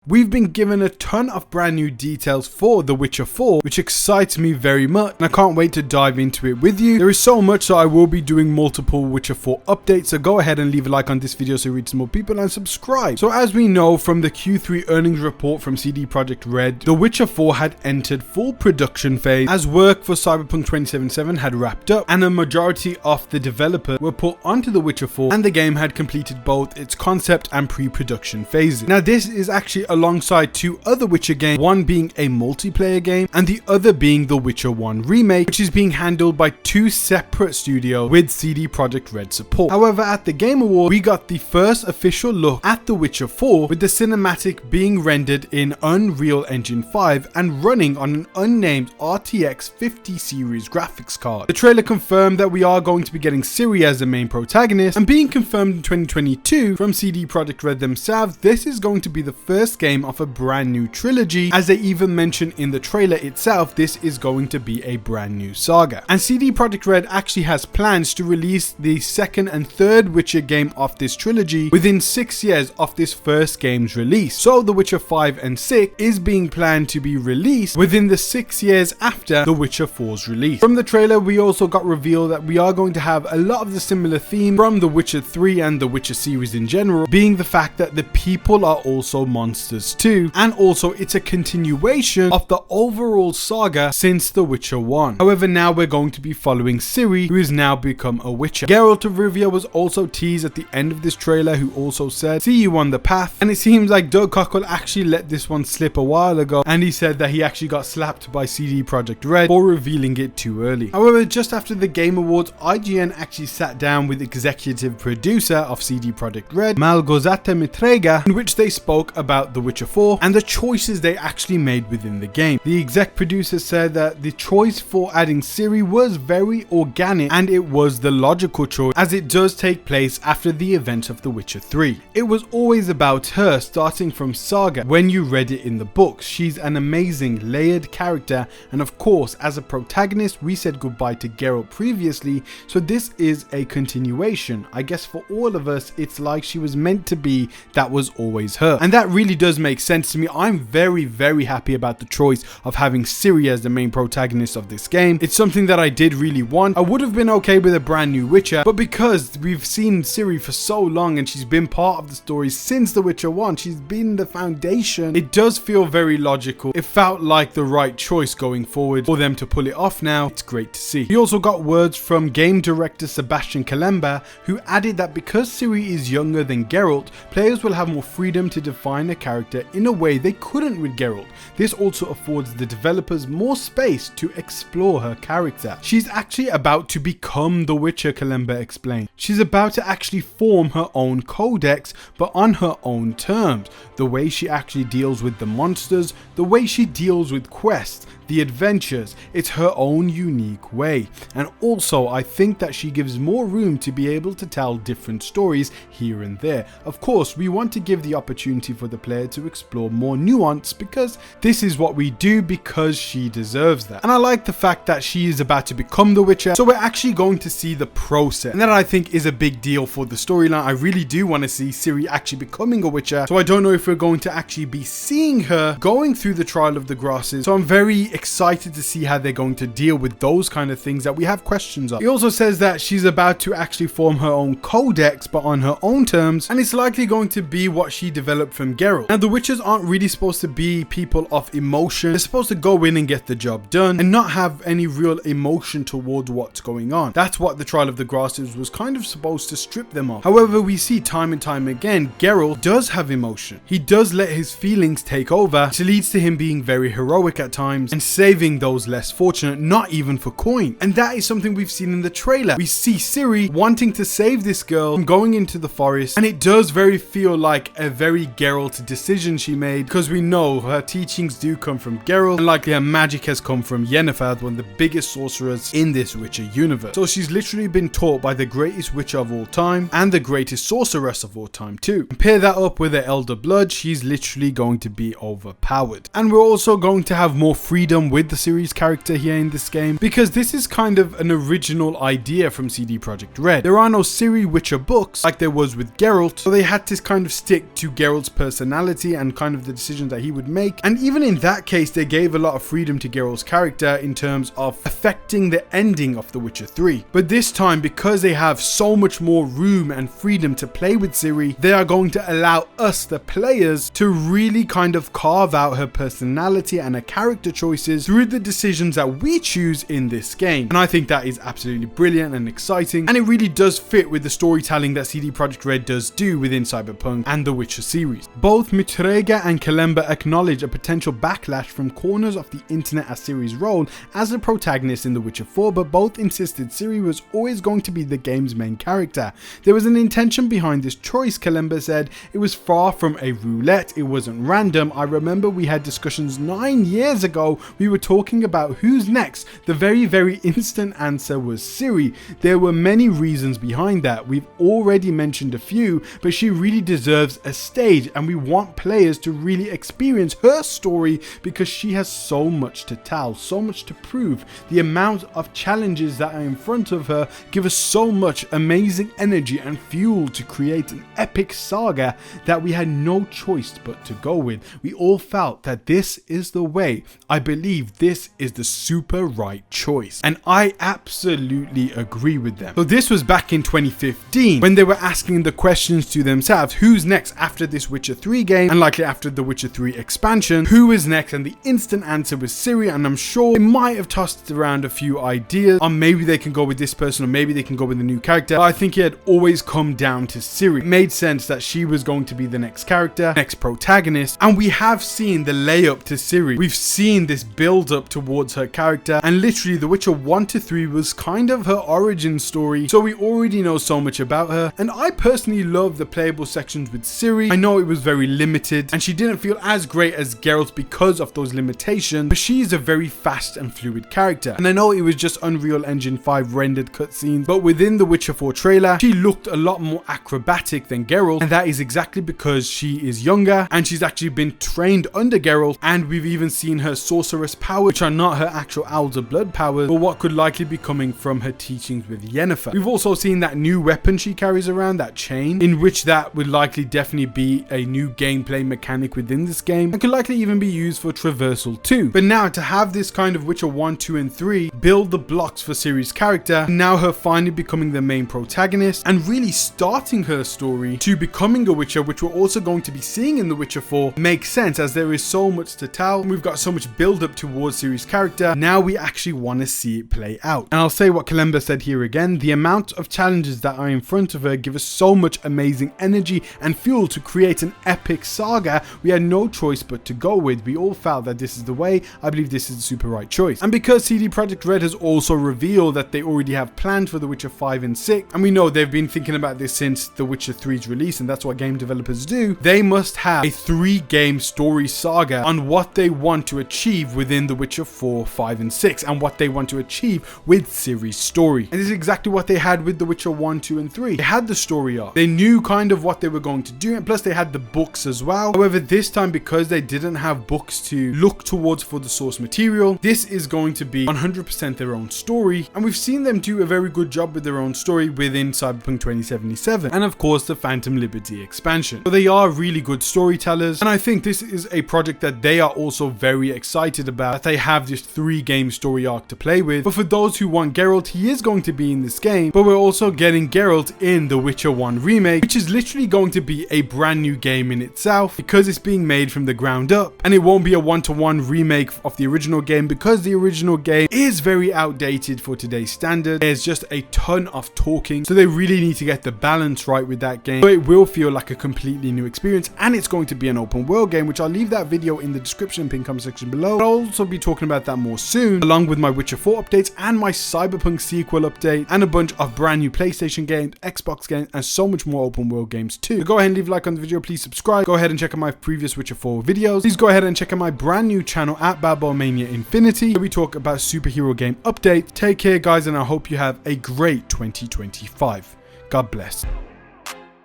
We've been given a ton of brand new details for The Witcher 4, which excites me very much, and I can't wait to dive into it with you. There is so much, so I will be doing multiple Witcher 4 updates, so go ahead and leave a like on this video so you reach some more people and subscribe. So as we know from the Q3 earnings report from CD Projekt Red, The Witcher 4 had entered full production phase as work for Cyberpunk 2077 had wrapped up, and a majority of the developers were put onto The Witcher 4, and the game had completed both its concept and pre-production phases. Now this is actually alongside two other Witcher games, one being a multiplayer game and the other being The Witcher 1 Remake, which is being handled by two separate studios with CD Projekt Red support. However, at the Game Awards, we got the first official look at The Witcher 4, with the cinematic being rendered in Unreal Engine 5 and running on an unnamed RTX 50 series graphics card. The trailer confirmed that we are going to be getting Ciri as the main protagonist, and being confirmed in 2022 from CD Projekt Red themselves, this is going to be the first game of a brand new trilogy. As they even mentioned in the trailer itself, this is going to be a brand new saga. And CD Projekt Red actually has plans to release the second and third Witcher game of this trilogy within 6 years of this first game's release. So The Witcher 5 and 6 is being planned to be released within the 6 years after The Witcher 4's release. From the trailer, we also got revealed that we are going to have a lot of the similar theme from The Witcher 3 and The Witcher series in general, being the fact that the people are also monsters too, and also it's a continuation of the overall saga since The Witcher 1. However, now we're going to be following Ciri, who has now become a Witcher. Geralt of Rivia was also teased at the end of this trailer, who also said, "See you on the path," and it seems like Doug Cockle actually let this one slip a while ago, and he said that he actually got slapped by CD Projekt Red for revealing it too early. However, just after the Game Awards, IGN actually sat down with executive producer of CD Projekt Red, Malgorzata Mitrega, in which they spoke about The Witcher 4 and the choices they actually made within the game. The exec producer said that the choice for adding Ciri was very organic, and it was the logical choice, as it does take place after the events of The Witcher 3. It was always about her, starting from Saga when you read it in the books. She's an amazing layered character, and of course as a protagonist we said goodbye to Geralt previously, so this is a continuation. I guess for all of us it's like she was meant to be, that was always her, and that really does make sense to me. I'm very happy about the choice of having Ciri as the main protagonist of this game. It's something that I did really want. I would have been okay with a brand new Witcher, but because we've seen Ciri for so long and she's been part of the story since The Witcher 1, she's been the foundation, it does feel very logical. It felt like the right choice going forward. For them to pull it off now, it's great to see. We also got words from game director Sebastian Kalemba, who added that because Ciri is younger than Geralt, players will have more freedom to define a character in a way they couldn't with Geralt. This also affords the developers more space to explore her character. She's actually about to become the Witcher, Kalemba explained. She's about to actually form her own codex, but on her own terms. The way she actually deals with the monsters, the way she deals with quests, the adventures, it's her own unique way. And also I think that she gives more room to be able to tell different stories here and there. Of course, we want to give the opportunity for the player to explore more nuance, because this is what we do, because she deserves that. And I like the fact that she is about to become the Witcher, so we're actually going to see the process, and that I think is a big deal for the storyline. I really do want to see Ciri actually becoming a Witcher, so I don't know if we're going to actually be seeing her going through the trial of the grasses, so I'm very excited to see how they're going to deal with those kind of things that we have questions of. He also says that she's about to actually form her own codex, but on her own terms, and it's likely going to be what she developed from Geralt. Now the Witchers aren't really supposed to be people of emotion. They're supposed to go in and get the job done and not have any real emotion towards what's going on. That's what the trial of the grasses was kind of supposed to strip them of. However, we see time and time again, Geralt does have emotion. He does let his feelings take over, which leads to him being very heroic at times and saving those less fortunate, not even for coin. And that is something we've seen in the trailer. We see Ciri wanting to save this girl from going into the forest, and it does very feel like a very Geralt decision she made, because we know her teachings do come from Geralt, and likely her magic has come from Yennefer, one of the biggest sorcerers in this Witcher universe. So she's literally been taught by the greatest Witcher of all time and the greatest sorceress of all time too. And pair that up with her elder blood, she's literally going to be overpowered. And we're also going to have more freedom done with the Ciri's character here in this game, because this is kind of an original idea from CD Projekt Red. There are no Ciri Witcher books like there was with Geralt, so they had to kind of stick to Geralt's personality and kind of the decisions that he would make. And even in that case, they gave a lot of freedom to Geralt's character in terms of affecting the ending of The Witcher 3. But this time, because they have so much more room and freedom to play with Ciri, they are going to allow us, the players, to really kind of carve out her personality and her character choices through the decisions that we choose in this game. And I think that is absolutely brilliant and exciting, and it really does fit with the storytelling that CD Projekt Red does do within Cyberpunk and the Witcher series. Both Mitrega and Kalemba acknowledge a potential backlash from corners of the internet at Ciri's role as a protagonist in The Witcher 4, but both insisted Ciri was always going to be the game's main character. There was an intention behind this choice, Kalemba said. It was far from a roulette, it wasn't random. I remember we had discussions 9 years ago, we were talking about who's next. The very instant answer was Ciri. There were many reasons behind that. We've already mentioned a few, but she really deserves a stage, and we want players to really experience her story because she has so much to tell, so much to prove. The amount of challenges that are in front of her give us so much amazing energy and fuel to create an epic saga that we had no choice but to go with. We all felt that this is the way. I believe this is the super right choice, and I absolutely agree with them. So this was back in 2015 when they were asking the questions to themselves, who's next after this Witcher 3 game, and likely after the Witcher 3 expansion, who is next? And the instant answer was Ciri, and I'm sure they might have tossed around a few ideas on maybe they can go with this person or maybe they can go with a new character, but I think it had always come down to Ciri. It made sense that she was going to be the next character, next protagonist, and we have seen the layup to Ciri. We've seen this build up towards her character, and literally The Witcher 1 to 3 was kind of her origin story, so we already know so much about her. And I personally love the playable sections with Ciri. I know it was very limited and she didn't feel as great as Geralt because of those limitations, but she is a very fast and fluid character. And I know it was just Unreal Engine 5 rendered cutscenes, but within the Witcher 4 trailer, she looked a lot more acrobatic than Geralt, and that is exactly because she is younger and she's actually been trained under Geralt, and we've even seen her sorceress powers, which are not her actual Owls of Blood powers, but what could likely be coming from her teachings with Yennefer. We've also seen that new weapon she carries around, that chain, in which that would likely definitely be a new gameplay mechanic within this game, and could likely even be used for traversal too. But now to have this kind of Witcher 1, 2 and 3 build the blocks for Ciri's character, now her finally becoming the main protagonist and really starting her story to becoming a Witcher, which we're also going to be seeing in The Witcher 4, makes sense as there is so much to tell. We've got so much build up towards Ciri's character. Now we actually want to see it play out. And I'll say what Kalemba said here again, the amount of challenges that are in front of her give us so much amazing energy and fuel to create an epic saga we had no choice but to go with. We all felt that this is the way. I believe this is the super right choice. And because CD Projekt Red has also revealed that they already have plans for The Witcher 5 and 6, and we know they've been thinking about this since The Witcher 3's release, and that's what game developers do, they must have a 3-game story saga on what they want to achieve within The Witcher 4, 5 and 6, and what they want to achieve with Ciri's story. And this is exactly what they had with The Witcher 1, 2 and 3. They had the story arc. They knew kind of what they were going to do, and plus they had the books as well. However, this time, because they didn't have books to look towards for the source material, this is going to be 100% their own story, and we've seen them do a very good job with their own story within Cyberpunk 2077, and of course the Phantom Liberty expansion. So they are really good storytellers, and I think this is a project that they are also very excited about, that they have this 3-game story arc to play with. But for those who want Geralt, he is going to be in this game, but we're also getting Geralt in The Witcher 1 Remake, which is literally going to be a brand new game in itself because it's being made from the ground up, and it won't be a one-to-one remake of the original game because the original game is very outdated for today's standard. There's just a ton of talking, so they really need to get the balance right with that game, but it will feel like a completely new experience, and it's going to be an open world game, which I'll leave that video in the description pin comment section below. I'll also be talking about that more soon, along with my Witcher 4 updates and my Cyberpunk sequel update, and a bunch of brand new PlayStation games, Xbox games, and so much more open world games too. So go ahead and leave a like on the video, please subscribe, go ahead and check out my previous Witcher 4 videos. Please go ahead and check out my brand new channel at Balboamania Infinity, where we talk about superhero game updates. Take care guys, and I hope you have a great 2025. God bless.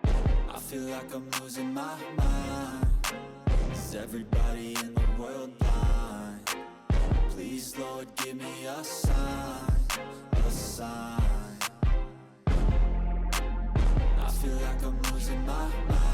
I feel like I'm losing my mind. Is everybody in the world blind? Please Please, Lord, give me a sign, a sign. I feel like I'm losing my mind.